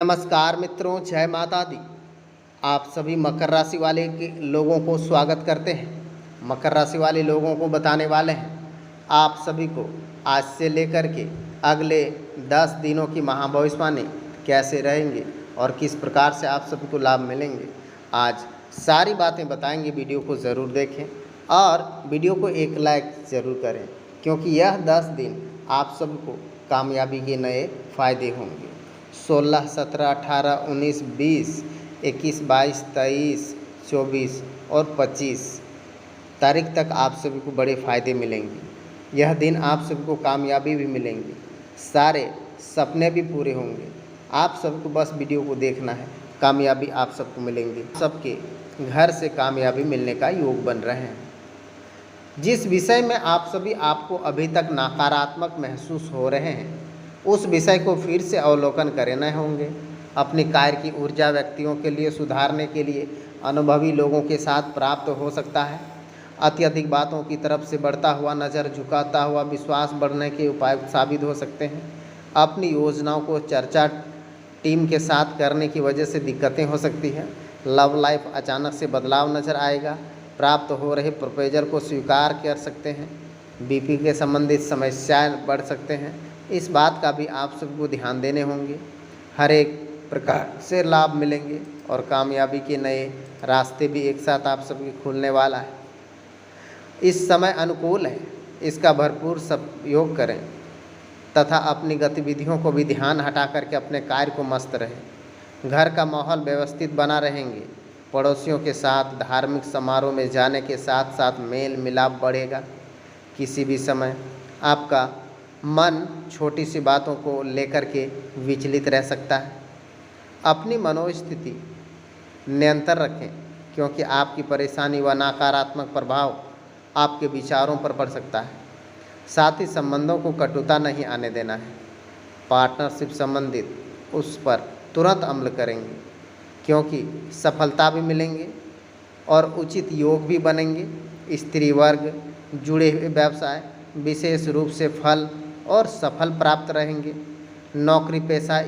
नमस्कार मित्रों, जय माता दी। आप सभी मकर राशि वाले के लोगों को स्वागत करते हैं। मकर राशि वाले लोगों को बताने वाले हैं आप सभी को आज से लेकर के अगले 10 दिनों की महाभविष्यवाणी कैसे रहेंगे और किस प्रकार से आप सभी को लाभ मिलेंगे। आज सारी बातें बताएंगे, वीडियो को ज़रूर देखें और वीडियो को एक लाइक ज़रूर करें, क्योंकि यह 10 दिन आप सभी को कामयाबी के नए फ़ायदे होंगे। 16, 17, 18, 19, 20, 21, 22, 23, 24 और 25 तारीख तक आप सभी को बड़े फ़ायदे मिलेंगे। यह दिन आप सभी को कामयाबी भी मिलेंगी, सारे सपने भी पूरे होंगे। आप सभी को बस वीडियो को देखना है, कामयाबी आप सबको मिलेंगी। सबके घर से कामयाबी मिलने का योग बन रहे हैं। जिस विषय में आपको अभी तक नकारात्मक महसूस हो रहे हैं, उस विषय को फिर से अवलोकन करने होंगे। अपनी कार्य की ऊर्जा व्यक्तियों के लिए सुधारने के लिए अनुभवी लोगों के साथ प्राप्त हो सकता है। अत्यधिक बातों की तरफ से बढ़ता हुआ नज़र झुकाता हुआ विश्वास बढ़ने के उपाय साबित हो सकते हैं। अपनी योजनाओं को चर्चा टीम के साथ करने की वजह से दिक्कतें हो सकती हैं। लव लाइफ अचानक से बदलाव नज़र आएगा। प्राप्त हो रहे प्रपोजल को स्वीकार कर सकते हैं। बीपी के संबंधित समस्याएं बढ़ सकते हैं। इस बात का भी आप सबको ध्यान देने होंगे। हर एक प्रकार से लाभ मिलेंगे और कामयाबी के नए रास्ते भी एक साथ आप सबके खुलने वाला है। इस समय अनुकूल है, इसका भरपूर उपयोग करें तथा अपनी गतिविधियों को भी ध्यान हटा करके अपने कार्य को मस्त रहें। घर का माहौल व्यवस्थित बना रहेंगे। पड़ोसियों के साथ धार्मिक समारोह में जाने के साथ साथ मेल मिलाप बढ़ेगा। किसी भी समय आपका मन छोटी सी बातों को लेकर के विचलित रह सकता है। अपनी मनोस्थिति नियंत्रण रखें, क्योंकि आपकी परेशानी व नकारात्मक प्रभाव आपके विचारों पर पड़ सकता है। साथ ही संबंधों को कटुता नहीं आने देना है। पार्टनरशिप संबंधित उस पर तुरंत अमल करेंगे, क्योंकि सफलता भी मिलेंगे और उचित योग भी बनेंगे। स्त्री वर्ग जुड़े हुए व्यवसाय विशेष रूप से फल और सफल प्राप्त रहेंगे। नौकरी पेशा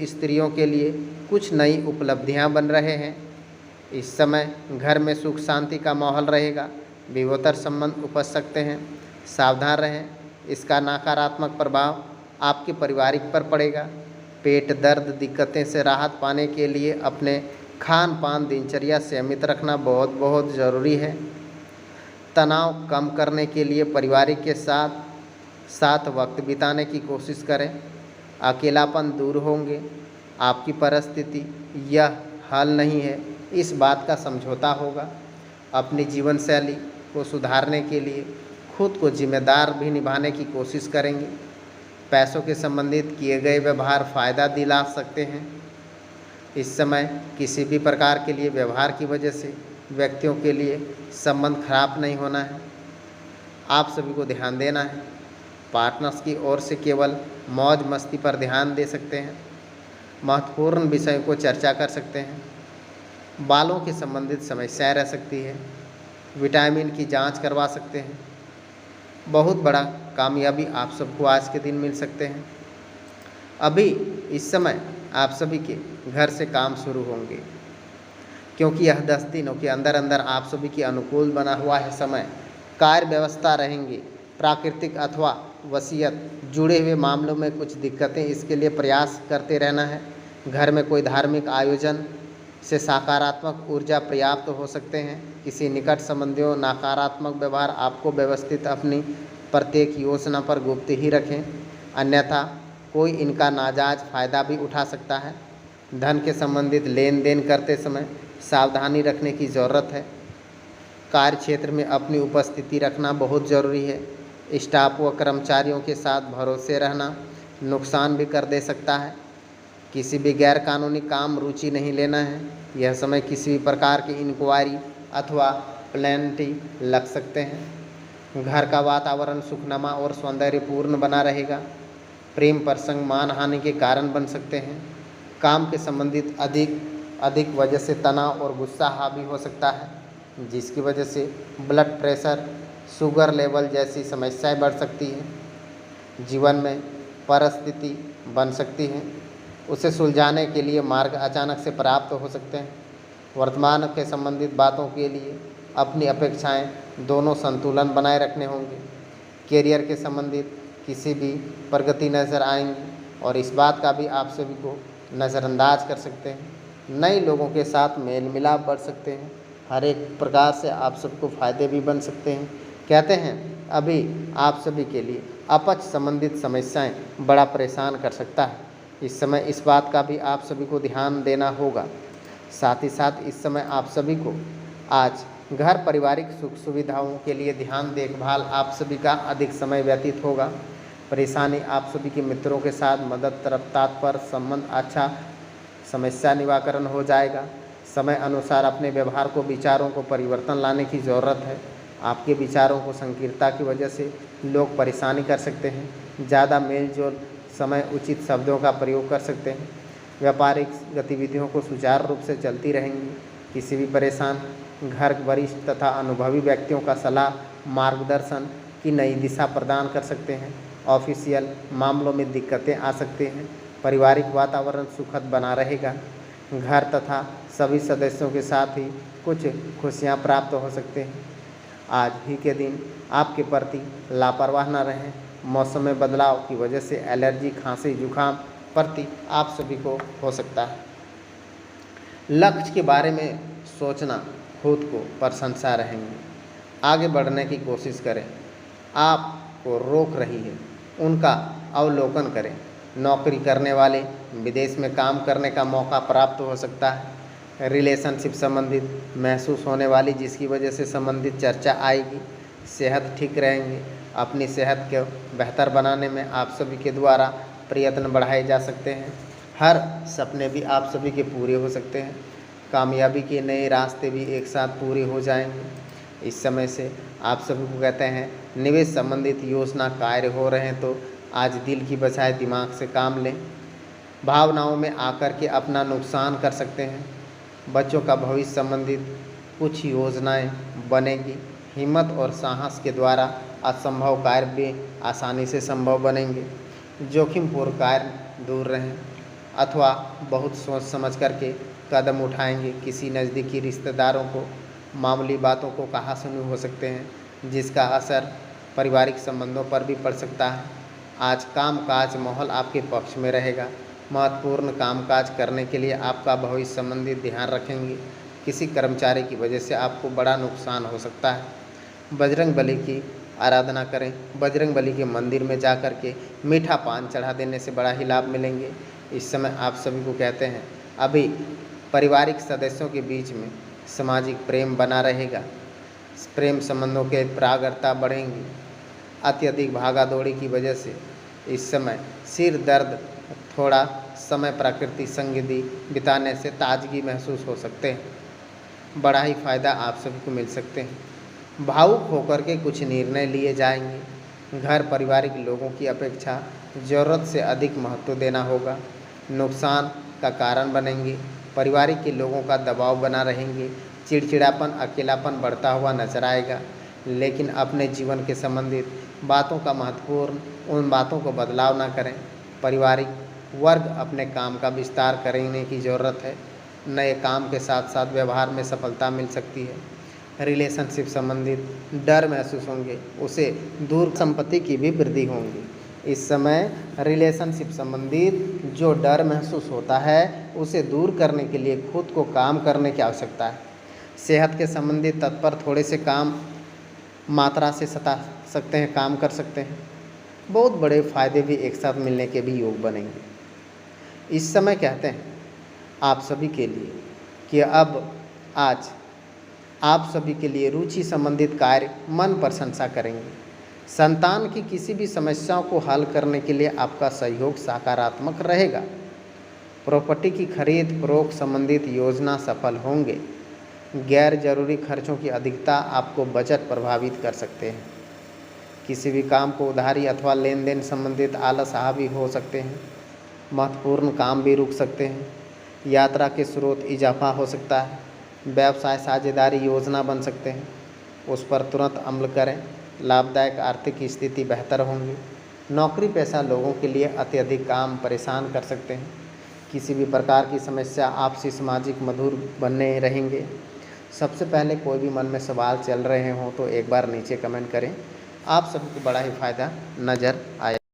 स्त्रियों के लिए कुछ नई उपलब्धियां बन रहे हैं। इस समय घर में सुख शांति का माहौल रहेगा। विवाहेतर संबंध उपज सकते हैं, सावधान रहें। इसका नकारात्मक प्रभाव आपके पारिवारिक पर पड़ेगा। पेट दर्द दिक्कतें से राहत पाने के लिए अपने खान पान दिनचर्या संयमित रखना बहुत ज़रूरी है। तनाव कम करने के लिए परिवार के साथ वक्त बिताने की कोशिश करें। अकेलापन दूर होंगे। आपकी परिस्थिति यह हल नहीं है, इस बात का समझौता होगा। अपनी जीवन शैली को सुधारने के लिए खुद को जिम्मेदार भी निभाने की कोशिश करेंगे। पैसों के संबंधित किए गए व्यवहार फ़ायदा दिला सकते हैं। इस समय किसी भी प्रकार के लिए व्यवहार की वजह से व्यक्तियों के लिए संबंध खराब नहीं होना है। आप सभी को ध्यान देना है। पार्टनर्स की ओर से केवल मौज मस्ती पर ध्यान दे सकते हैं। महत्वपूर्ण विषयों को चर्चा कर सकते हैं। बालों के संबंधित समस्याएं रह सकती है। विटामिन की जांच करवा सकते हैं। बहुत बड़ा कामयाबी आप सबको आज के दिन मिल सकते हैं। अभी इस समय आप सभी के घर से काम शुरू होंगे, क्योंकि यह 10 दिनों के अंदर आप सभी के अनुकूल बना हुआ है समय। कार्य व्यवस्था रहेंगे। प्राकृतिक अथवा वसीयत जुड़े हुए मामलों में कुछ दिक्कतें, इसके लिए प्रयास करते रहना है। घर में कोई धार्मिक आयोजन से सकारात्मक ऊर्जा पर्याप्त हो सकते हैं। किसी निकट संबंधियों नकारात्मक व्यवहार आपको व्यवस्थित अपनी प्रत्येक योजना पर गुप्त ही रखें, अन्यथा कोई इनका नाजायज फ़ायदा भी उठा सकता है। धन के संबंधित लेन देन करते समय सावधानी रखने की ज़रूरत है। कार्य क्षेत्र में अपनी उपस्थिति रखना बहुत ज़रूरी है। स्टाफ व कर्मचारियों के साथ भरोसे रहना नुकसान भी कर दे सकता है। किसी भी गैर कानूनी काम रुचि नहीं लेना है। यह समय किसी भी प्रकार की इंक्वायरी अथवा पेनल्टी लग सकते हैं। घर का वातावरण सुखनुमा और सौंदर्यपूर्ण बना रहेगा। प्रेम प्रसंग मानहानि के कारण बन सकते हैं। काम के संबंधित अधिक वजह से तनाव और गुस्सा हावी हो सकता है, जिसकी वजह से ब्लड प्रेशर, शुगर लेवल जैसी समस्याएं बढ़ सकती हैं। जीवन में परिस्थिति बन सकती हैं। उसे सुलझाने के लिए मार्ग अचानक से प्राप्त हो सकते हैं। वर्तमान के संबंधित बातों के लिए अपनी अपेक्षाएं दोनों संतुलन बनाए रखने होंगे। कैरियर के संबंधित किसी भी प्रगति नज़र आएंगी और इस बात का भी आप सभी को नज़रअंदाज कर सकते हैं। नए लोगों के साथ मेल मिलाप बढ़ सकते हैं। हर एक प्रकार से आप सबको फ़ायदे भी बन सकते हैं। कहते हैं अभी आप सभी के लिए अपच संबंधित समस्याएं बड़ा परेशान कर सकता है। इस समय इस बात का भी आप सभी को ध्यान देना होगा। साथ ही साथ इस समय आप सभी को आज घर पारिवारिक सुख सुविधाओं के लिए ध्यान देखभाल आप सभी का अधिक समय व्यतीत होगा। परेशानी आप सभी के मित्रों के साथ मदद तरफ तात्पर्य संबंध अच्छा समस्या निवारण हो जाएगा। समय अनुसार अपने व्यवहार को विचारों को परिवर्तन लाने की ज़रूरत है। आपके विचारों को संकीर्णता की वजह से लोग परेशानी कर सकते हैं। ज़्यादा मेल जोल समय उचित शब्दों का प्रयोग कर सकते हैं। व्यापारिक गतिविधियों को सुचारू रूप से चलती रहेंगी। किसी भी परेशान घर वरिष्ठ तथा अनुभवी व्यक्तियों का सलाह मार्गदर्शन की नई दिशा प्रदान कर सकते हैं। ऑफिशियल मामलों में दिक्कतें आ सकते हैं। पारिवारिक वातावरण सुखद बना रहेगा। घर तथा सभी सदस्यों के साथ ही कुछ खुशियां प्राप्त हो सकते हैं। आज ही के दिन आपके प्रति लापरवाह न रहें। मौसम में बदलाव की वजह से एलर्जी खांसी जुकाम प्रति आप सभी को हो सकता है। लक्ष्य के बारे में सोचना खुद को प्रशंसा रहेंगे। आगे बढ़ने की कोशिश करें। आपको रोक रही है उनका अवलोकन करें। नौकरी करने वाले विदेश में काम करने का मौका प्राप्त हो सकता है। रिलेशनशिप संबंधित महसूस होने वाली जिसकी वजह से संबंधित चर्चा आएगी। सेहत ठीक रहेंगे। अपनी सेहत को बेहतर बनाने में आप सभी के द्वारा प्रयत्न बढ़ाए जा सकते हैं। हर सपने भी आप सभी के पूरे हो सकते हैं। कामयाबी के नए रास्ते भी एक साथ पूरे हो जाएंगे। इस समय से आप सभी को कहते हैं निवेश संबंधित योजना कार्य हो रहे हैं तो आज दिल की बजाय दिमाग से काम लें। भावनाओं में आकर के अपना नुकसान कर सकते हैं। बच्चों का भविष्य संबंधित कुछ योजनाएं बनेगी। हिम्मत और साहस के द्वारा असंभव कार्य भी आसानी से संभव बनेंगे। जोखिमपूर्ण कार्य दूर रहें अथवा बहुत सोच समझ करके कदम उठाएंगे। किसी नज़दीकी रिश्तेदारों को मामूली बातों को कहा सुनी हो सकते हैं जिसका असर पारिवारिक संबंधों पर भी पड़ सकता है। आज कामकाज माहौल आपके पक्ष में रहेगा। महत्वपूर्ण कामकाज करने के लिए आपका भविष्य संबंधी ध्यान रखेंगे। किसी कर्मचारी की वजह से आपको बड़ा नुकसान हो सकता है। बजरंग बली की आराधना करें। बजरंग बली के मंदिर में जा कर के मीठा पान चढ़ा देने से बड़ा ही लाभ मिलेंगे। इस समय आप सभी को कहते हैं अभी पारिवारिक सदस्यों के बीच में सामाजिक प्रेम बना रहेगा। प्रेम संबंधों के प्रगाढ़ता बढ़ेंगी। अत्यधिक भागा दौड़ी की वजह से इस समय सिर दर्द थोड़ा समय प्रकृति संगति बिताने से ताजगी महसूस हो सकते हैं। बड़ा ही फायदा आप सभी को मिल सकते हैं। भावुक होकर के कुछ निर्णय लिए जाएंगे। घर पारिवारिक लोगों की अपेक्षा ज़रूरत से अधिक महत्व देना होगा। नुकसान का कारण बनेंगे। पारिवारिक के लोगों का दबाव बना रहेंगे। चिड़चिड़ापन अकेलापन बढ़ता हुआ नजर आएगा। लेकिन अपने जीवन के संबंधित बातों का महत्वपूर्ण उन बातों को बदलाव ना करें। पारिवारिक वर्ग अपने काम का विस्तार करने की ज़रूरत है। नए काम के साथ साथ व्यवहार में सफलता मिल सकती है। रिलेशनशिप संबंधित डर महसूस होंगे उसे दूर संपत्ति की भी वृद्धि होंगी। इस समय रिलेशनशिप संबंधित जो डर महसूस होता है उसे दूर करने के लिए खुद को काम करने की आवश्यकता है। सेहत के संबंधित तत्पर थोड़े से काम मात्रा से सता सकते हैं काम कर सकते हैं। बहुत बड़े फायदे भी एक साथ मिलने के भी योग बनेंगे। इस समय कहते हैं आप सभी के लिए कि अब आज आप सभी के लिए रुचि संबंधित कार्य मन प्रशंसा करेंगे। संतान की किसी भी समस्याओं को हल करने के लिए आपका सहयोग सकारात्मक रहेगा। प्रॉपर्टी की खरीद फरोख्त संबंधित योजना सफल होंगे। गैर जरूरी खर्चों की अधिकता आपको बजट प्रभावित कर सकते हैं। किसी भी काम को उधारी अथवा लेन देन संबंधित आलस हावी हो सकते हैं। महत्वपूर्ण काम भी रुक सकते हैं। यात्रा के स्रोत इजाफा हो सकता है। व्यवसाय साझेदारी योजना बन सकते हैं, उस पर तुरंत अमल करें। लाभदायक आर्थिक स्थिति बेहतर होंगी। नौकरी पेशा लोगों के लिए अत्यधिक काम परेशान कर सकते हैं। किसी भी प्रकार की समस्या, आपसी सामाजिक मधुर बने रहेंगे। सबसे पहले कोई भी मन में सवाल चल रहे हों तो एक बार नीचे कमेंट करें, आप सभी को बड़ा ही फ़ायदा नज़र आए।